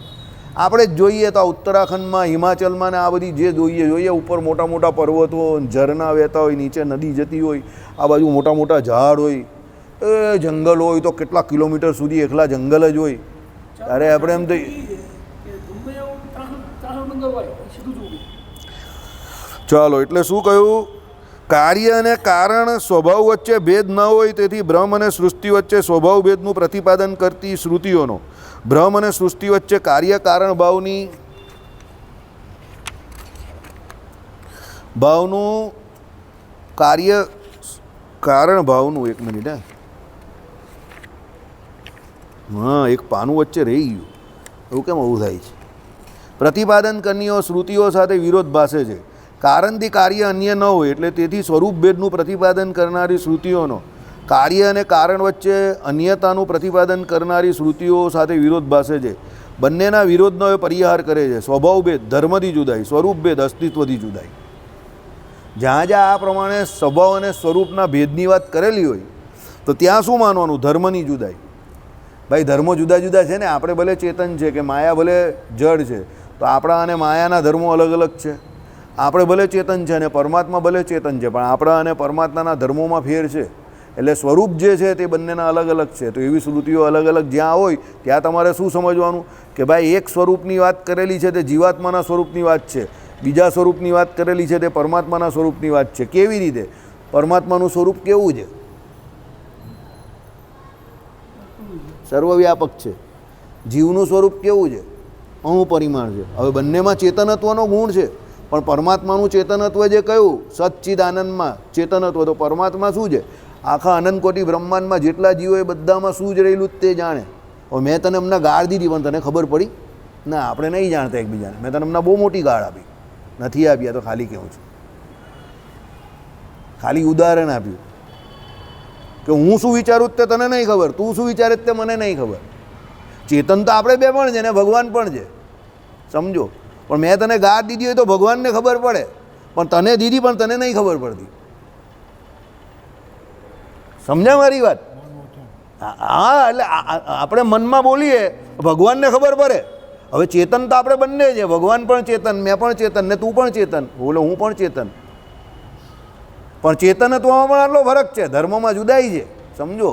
Speaker 1: આપણે જ જોઈએ તો ઉત્તરાખંડમાં, હિમાચલમાં ને આ બધી જે જોઈએ ઉપર મોટા મોટા પર્વતો, ઝરણા વહેતા હોય, નીચે નદી જતી હોય, આ બાજુ મોટા મોટા ઝાડ હોય, એ જંગલ હોય તો કેટલા કિલોમીટર સુધી એકલા જંગલ જ હોય. ત્યારે આપણે એમ થઈ ચાલો, એટલે શું કહ્યું? કાર્ય અને કારણ સ્વભાવ વચ્ચે ભેદ ન હોય તેથી બ્રહ્મ અને સૃષ્ટિ વચ્ચે સ્વભાવ ભેદનું પ્રતિપાદન કરતી શ્રુતિઓનો બ્રહ્મ અને સૃષ્ટિ વચ્ચે કાર્ય કારણ ભાવનું કાર્ય કારણ ભાવનું એક મિનિટ હા એક પાનું વચ્ચે રહી ગયું, એવું કેમ આવું થાય છે? પ્રતિપાદન કરની શ્રુતિઓ સાથે વિરોધ ભાસે છે. કારણથી કાર્ય અન્ય ન હોય એટલે તેથી સ્વરૂપ ભેદનું પ્રતિપાદન કરનારી શ્રુતિઓનો કાર્ય અને કારણ વચ્ચે અન્યતાનું પ્રતિપાદન કરનારી શ્રુતિઓ સાથે વિરોધ ભાસે છે. બંનેના વિરોધનો એ પરિહાર કરે છે. સ્વભાવ ભેદ ધર્મથી જુદાઈ, સ્વરૂપ ભેદ અસ્તિત્વથી જુદાઈ. જ્યાં જ્યાં આ પ્રમાણે સ્વભાવ અને સ્વરૂપના ભેદની વાત કરેલી હોય તો ત્યાં શું માનવાનું? ધર્મની જુદાઈ. ભાઈ ધર્મો જુદા જુદા છે ને, આપણે ભલે ચેતન છે કે માયા ભલે જડ છે, તો આપણા અને માયાના ધર્મો અલગ અલગ છે. આપણે ભલે ચેતન છે અને પરમાત્મા ભલે ચેતન છે, પણ આપણા અને પરમાત્માના ધર્મોમાં ફેર છે. એટલે સ્વરૂપ જે છે તે બંનેના અલગ અલગ છે. તો એવી શ્રુતિઓ અલગ અલગ જ્યાં હોય ત્યાં તમારે શું સમજવાનું કે ભાઈ એક સ્વરૂપની વાત કરેલી છે તે જીવાત્માના સ્વરૂપની વાત છે, બીજા સ્વરૂપની વાત કરેલી છે તે પરમાત્માના સ્વરૂપની વાત છે. કેવી રીતે? પરમાત્માનું સ્વરૂપ કેવું છે? સર્વવ્યાપક છે. જીવનું સ્વરૂપ કેવું છે? અણુપરિમાણ છે. હવે બંનેમાં ચેતનત્વનો ગુણ છે, પણ પરમાત્માનું ચેતનત્વ જે કયું? સચ્ચિદ આનંદમાં ચેતનત્વ. તો પરમાત્મા શું છે? આખા અનંતકોટી બ્રહ્માંડમાં જેટલા જીવો એ બધામાં શું જ રહેલું જ તે જાણે. હવે મેં તને હમણાં ગાળ દીધી પણ તને ખબર પડી ના? આપણે નહીં જાણતા એકબીજાને. મેં તને હમણાં બહુ મોટી ગાળ આપી નથી આપી, આ તો ખાલી કહું છું, ખાલી ઉદાહરણ આપ્યું કે હું શું વિચારું તે તને નહીં ખબર, તું શું વિચારે તે મને નહીં ખબર. ચેતન તો આપણે બે પણ છે ને ભગવાન પણ છે. સમજો, પણ મેં તને ગાળ દીધી હોય તો ભગવાનને ખબર પડે, પણ તને દીધી પણ તને નહીં ખબર પડતી. સમજ્યા મારી વાત? હા, એટલે આપણે મનમાં બોલીએ ભગવાનને ખબર પડે. હવે ચેતન તો આપણે બંને છે, ભગવાન પણ ચેતન, મેં પણ ચેતન ને તું પણ ચેતન, બોલો હું પણ ચેતન. પણ ચેતનત્વમાં પણ આટલો ફરક છે, ધર્મમાં જુદાઈ છે, સમજો.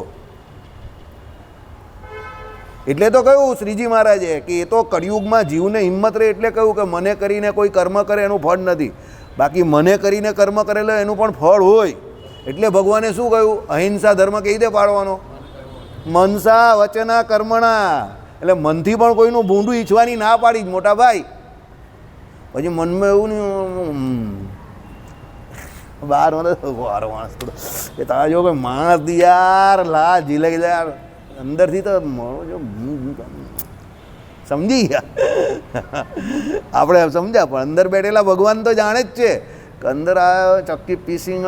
Speaker 1: એટલે તો કહ્યું શ્રીજી મહારાજે કે એ તો કળિયુગમાં જીવને હિંમત રહે એટલે કહ્યું કે મને કરીને કોઈ કર્મ કરે એનું ફળ નથી, બાકી મને કરીને કર્મ કરેલો એનું પણ ફળ હોય. એટલે ભગવાને શું કહ્યું? અહિંસા ધર્મ કેવી રીતે પાડવાનો? મનસા વચના કર્મણા. એટલે મનથી પણ કોઈનું ભૂંડું ઈચ્છવાની ના પાડી જ મોટા ભાઈ. પછી મનમાં એવું નહીં બાર માણસ એ તારા જો કોઈ માણસ યાર લા ઝીલે યાર અંદરથી તો સમજી ગયા આપણે સમજ્યા, પણ અંદર બેઠેલા ભગવાન તો જાણે જ છે કે અંદર આ ચક્કી પીસિંગ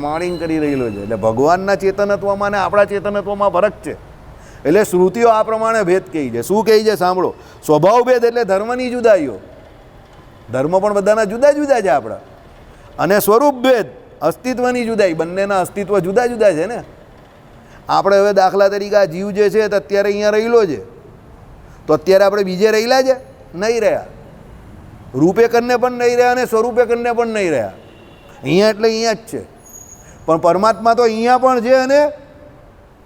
Speaker 1: મારિંગ કરી રહેલો છે. એટલે ભગવાનના ચેતનત્વમાં ને આપણા ચેતનત્વમાં ફરક છે. એટલે શ્રુતિઓ આ પ્રમાણે ભેદ કહી છે. શું કહી છે સાંભળો? સ્વભાવ ભેદ એટલે ધર્મની જુદાઈઓ. ધર્મ પણ બધાના જુદા જુદા છે આપણા. અને સ્વરૂપ ભેદ અસ્તિત્વની જુદાઈ. બંનેના અસ્તિત્વ જુદા જુદા છે ને. આપણે હવે દાખલા તરીકે આ જીવ જે છે તે અત્યારે અહીંયા રહેલો છે, તો અત્યારે આપણે બીજે રહેલા છે? નહીં રહ્યા. રૂપે કરીને પણ નહીં રહ્યા અને સ્વરૂપે કરીને પણ નહીં રહ્યા. અહીંયા એટલે અહીંયા જ છે. પણ પરમાત્મા તો અહીંયા પણ છે અને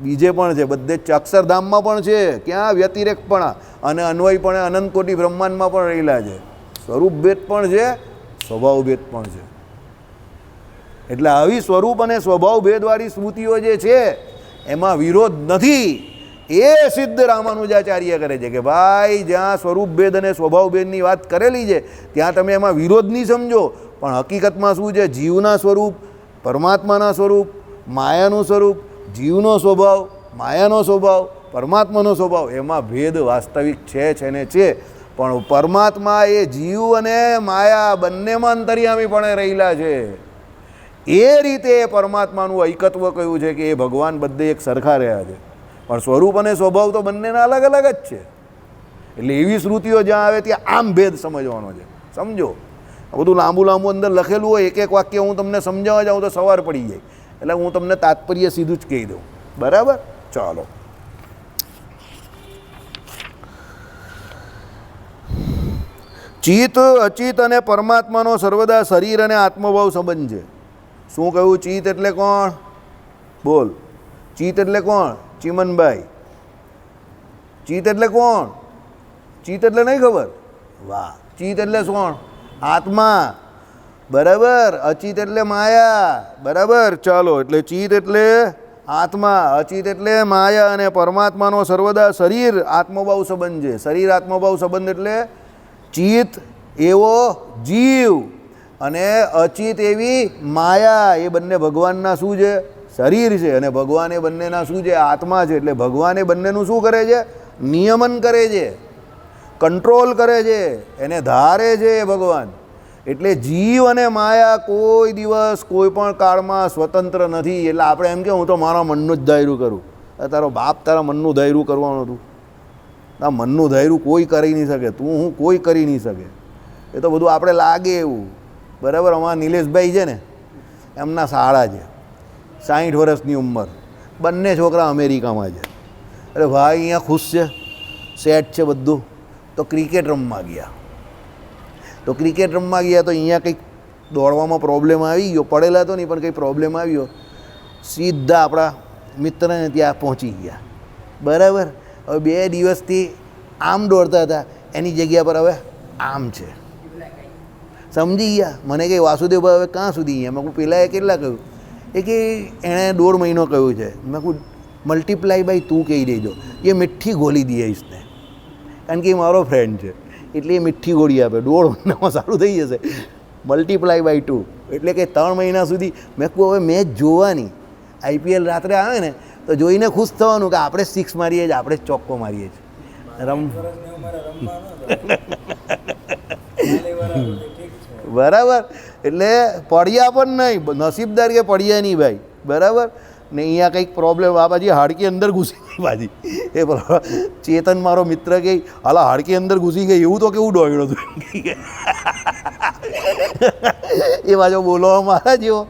Speaker 1: બીજે પણ છે, બધે જ અક્ષરધામમાં પણ છે. ક્યાં? વ્યતિરેકપણા અને અન્વયપણે અનંત કોટી બ્રહ્માંડમાં પણ રહેલા છે. સ્વરૂપ ભેદ પણ છે, સ્વભાવ ભેદ પણ છે. એટલે આવી સ્વરૂપ અને સ્વભાવ ભેદવાળી સ્મૃતિઓ જે છે એમાં વિરોધ નથી. એ સિદ્ધ રામાનુજાચાર્ય કરે છે કે ભાઈ જ્યાં સ્વરૂપ ભેદ અને સ્વભાવ ભેદની વાત કરેલી છે ત્યાં તમે એમાં વિરોધ નહીં સમજો. પણ હકીકતમાં શું છે? જીવના સ્વરૂપ, પરમાત્માના સ્વરૂપ, માયાનું સ્વરૂપ, જીવનો સ્વભાવ, માયાનો સ્વભાવ, પરમાત્માનો સ્વભાવ, એમાં ભેદ વાસ્તવિક છે ને છે. પણ પરમાત્મા એ જીવ અને માયા બંનેમાં અંતર્યામીપણે રહેલા છે. એ રીતે પરમાત્માનું એકત્વ કહ્યું છે કે એ ભગવાન બધે એક સરખા રહ્યા છે. પણ સ્વરૂપ અને સ્વભાવ તો બંનેના અલગ અલગ જ છે. એટલે એવી શ્રુતિઓ જ્યાં આવે ત્યાં આમ ભેદ સમજવાનો છે. સમજો, આ બધું લાંબુ લાંબુ અંદર લખેલું હોય, એક એક વાક્ય હું તમને સમજાવવા જાઉં તો સવાર પડી જાય. એટલે હું તમને તાત્પર્ય સીધું જ કહી દઉં. બરાબર? ચાલો. ચિત્ત, અચિત અને પરમાત્માનો સર્વદા શરીર અને આત્મભાવ સંબંધ છે. શું કહ્યું? ચિત્ત એટલે કોણ? બોલ. ચિત્ત એટલે કોણ? ચિમનભાઈ. ચિત્ત એટલે કોણ? ચિત્ત એટલે નહીં ખબર? વાહ. ચિત્ત એટલે કોણ? આત્મા. બરાબર. અચિત એટલે માયા. બરાબર. ચાલો. એટલે ચિત્ત એટલે આત્મા, અચિત એટલે માયા અને પરમાત્માનો સર્વદા શરીર આત્મભાવ સંબંધ છે. શરીર આત્મભાવ સંબંધ એટલે ચિત્ત એવો જીવ અને અચિત એવી માયા. એ બંને ભગવાનના શું છે? શરીર છે. અને ભગવાન એ બંનેના શું છે? આત્મા છે. એટલે ભગવાન એ બંનેનું શું કરે છે? નિયમન કરે છે, કંટ્રોલ કરે છે, એને ધારે છે એ ભગવાન. એટલે જીવ અને માયા કોઈ દિવસ કોઈ પણ કાળમાં સ્વતંત્ર નથી. એટલે આપણે એમ કે હું તો મારા મનનું જ ધાર્યું કરું. તારો બાપ તારા મનનું ધાર્યું કરવાનું હતું? આ મનનું ધાર્યું કોઈ કરી નહીં શકે, તું હું કોઈ કરી નહીં શકે. એ તો બધું આપણે લાગે એવું. બરાબર. અમારા નિલેશભાઈ છે ને, એમના શાળા છે, 60 વર્ષની ઉંમર, બંને છોકરા અમેરિકામાં છે. અરે ભાઈ અહીંયા ખુશ છે, સેટ છે બધું. તો ક્રિકેટ રમવા ગયા. તો ક્રિકેટ રમવા ગયા તો અહીંયા કંઈક દોડવામાં પ્રોબ્લેમ આવી ગયો. પડેલા તો નહીં પણ કંઈ પ્રોબ્લેમ આવ્યો. સીધા આપણા મિત્રને ત્યાં પહોંચી ગયા. બરાબર. હવે 2 દિવસથી આમ દોડતા હતા, એની જગ્યા પર હવે આમ છે. સમજી ગયા? મને કંઈ વાસુદેવભાઈ હવે ક્યાં સુધી અહીંયા? મેં કહું પહેલાં એ કેટલા કહ્યું? એ કે એણે 1.5 મહિનો કહ્યું છે. મેં કહું મલ્ટીપ્લાય બાય 2 કહી દેજો, એ મીઠી ગોળી દે ઈસને, કારણ કે એ મારો ફ્રેન્ડ છે. એટલે એ મીઠી ગોળી આપે. 1.5 મહિનામાં સારું થઈ જશે. મલ્ટીપ્લાય બાય 2 એટલે કે 3 મહિના સુધી. મેં કહું હવે મેચ જોવાની, IPL રાત્રે આવે ને તો જોઈને ખુશ થવાનું કે આપણે 6 મારીએ છીએ, આપણે ચોક્કો મારીએ છીએ. બરાબર. એટલે પડ્યા પણ નહીં, નસીબદાર કે પડ્યા નહીં ભાઈ. બરાબર ને. અહીંયા કંઈક પ્રોબ્લેમ આ બાજી હાડકી અંદર ઘૂસી ગઈ બાજી. એ ચેતન મારો મિત્ર કે હાલા હાડકી અંદર ઘૂસી ગઈ, એવું તો કેવું દોડ્યો હતું એ બાજુ બોલવા મારા જેવો.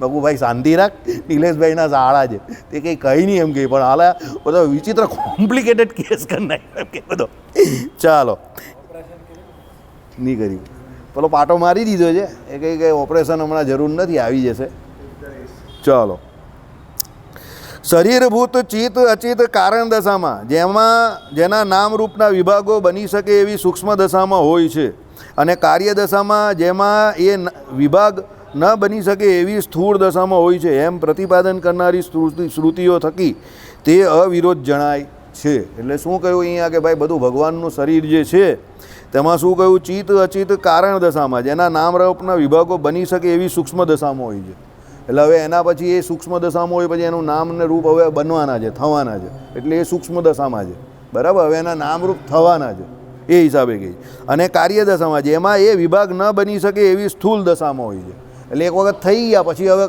Speaker 1: બકુભાઈ શાંતિ રાખ, નિલેશભાઈના શાળા છે તે કંઈ કહી નહીં એમ કહે, પણ હાલા બધો વિચિત્ર કોમ્પ્લિકેટેડ કેસ કરી નાખ્યો એમ કે બધો. ચાલો નહીં કર્યું, પેલો પાટો મારી દીધો છે એ કંઈ ઓપરેશન હમણાં જરૂર નથી, આવી જશે. ચાલો, શરીરભૂત ચિત્ત અચિત કારણ દશામાં જેના નામરૂપના વિભાગો બની શકે એવી સૂક્ષ્મ દશામાં હોય છે, અને કાર્ય દશામાં જેમાં એ વિભાગ ન બની શકે એવી સ્થૂળ દશામાં હોય છે, એમ પ્રતિપાદન કરનારી શ્રુતિઓ થકી તે અવિરોધ જણાય છે. એટલે શું કહ્યું અહીંયા કે ભાઈ બધું ભગવાનનું શરીર જે છે તેમાં શું કહ્યું, ચિત્ત અચિત કારણ દશામાં જેના નામરૂપના વિભાગો બની શકે એવી સૂક્ષ્મ દશામાં હોય છે. એટલે હવે એના પછી એ સૂક્ષ્મ દશામાં હોય પછી એનું નામ ને રૂપ હવે બનવાના છે, થવાના છે, એટલે એ સૂક્ષ્મ દશામાં છે. બરાબર, હવે એના નામરૂપ થવાના છે એ હિસાબે કહી. અને કાર્ય દશામાં જેમાં એ વિભાગ ન બની શકે એવી સ્થૂળ દશામાં હોય છે. એટલે એક વખત થઈ ગયા પછી હવે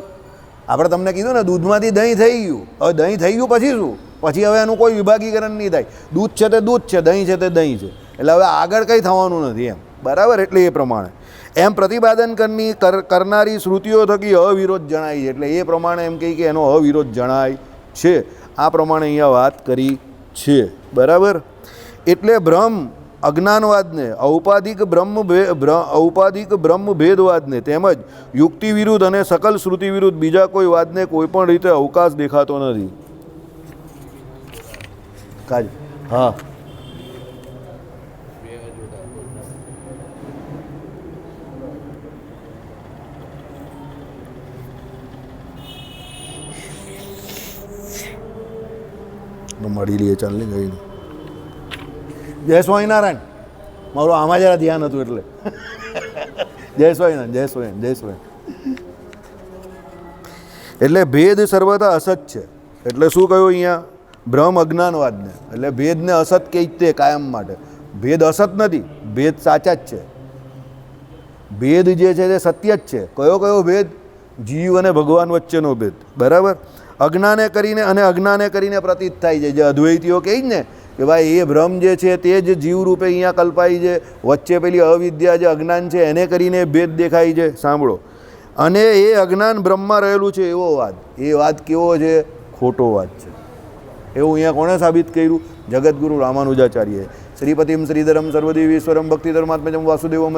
Speaker 1: આપણે તમને કીધું ને દૂધમાંથી દહીં થઈ ગયું, હવે દહીં થઈ ગયું પછી શું, પછી હવે એનું કોઈ વિભાગીકરણ નહીં થાય. દૂધ છે તે દૂધ છે, દહીં છે તે દહીં છે, એટલે હવે આગળ કંઈ થવાનું નથી એમ. બરાબર, એટલે એ પ્રમાણે એમ પ્રતિપાદન કરનારી શ્રુતિઓ થકી અવિરોધ જણાય છે. એટલે એ પ્રમાણે એમ કહી કે એનો અવિરોધ જણાય છે. આ પ્રમાણે અહીંયા વાત કરી છે. બરાબર, એટલે બ્રહ્મ અજ્ઞાનવાદને, ઔપાધિક બ્રહ્મ ભેદવાદને તેમજ યુક્તિ વિરુદ્ધ અને સકલ શ્રુતિ વિરુદ્ધ બીજા કોઈ વાદને કોઈ પણ રીતે અવકાશ દેખાતો નથી. હા, મળી લઈએ, ચાલ નહીં ગઈ. જય સ્વામિનારાયણ, મારું આમાં જરા ધ્યાન હતું એટલે. જય સ્વામિનારાયણ, જય સ્વામિનારાયણ, જય સ્વામિનારાયણ. એટલે ભેદ સર્વથા અસત છે. એટલે શું કહ્યું અહીંયા, બ્રહ્મ અજ્ઞાનવાદને, એટલે ભેદને અસત કહી તે કાયમ માટે. ભેદ અસત નથી, ભેદ સાચા જ છે. ભેદ જે છે તે સત્ય જ છે. કયો કયો ભેદ? જીવ અને ભગવાન વચ્ચેનો ભેદ. બરાબર, અજ્ઞાને કરીને અને અજ્ઞાને કરીને પ્રતીત થાય છે. જે અદ્વૈતીઓ કહે ને કે ભાઈ એ બ્રહ્મ જે છે તે જ જીવરૂપે અહીંયા કલ્પાય છે, વચ્ચે પેલી અવિદ્યા જે અજ્ઞાન છે એને કરીને ભેદ દેખાય છે. સાંભળો, અને એ અજ્ઞાન બ્રહ્મમાં રહેલું છે એવો વાદ, એ વાદ કેવો છે? ખોટો વાદ છે. એવું અહીંયા કોણે સાબિત કર્યું? જગતગુરુ રામાનુજાચાર્યએ. શ્રીપતિમ શ્રીધરમ સર્વદેવીશ્વરમ ભક્તિધર્માત્મજમ વાસુદેવમ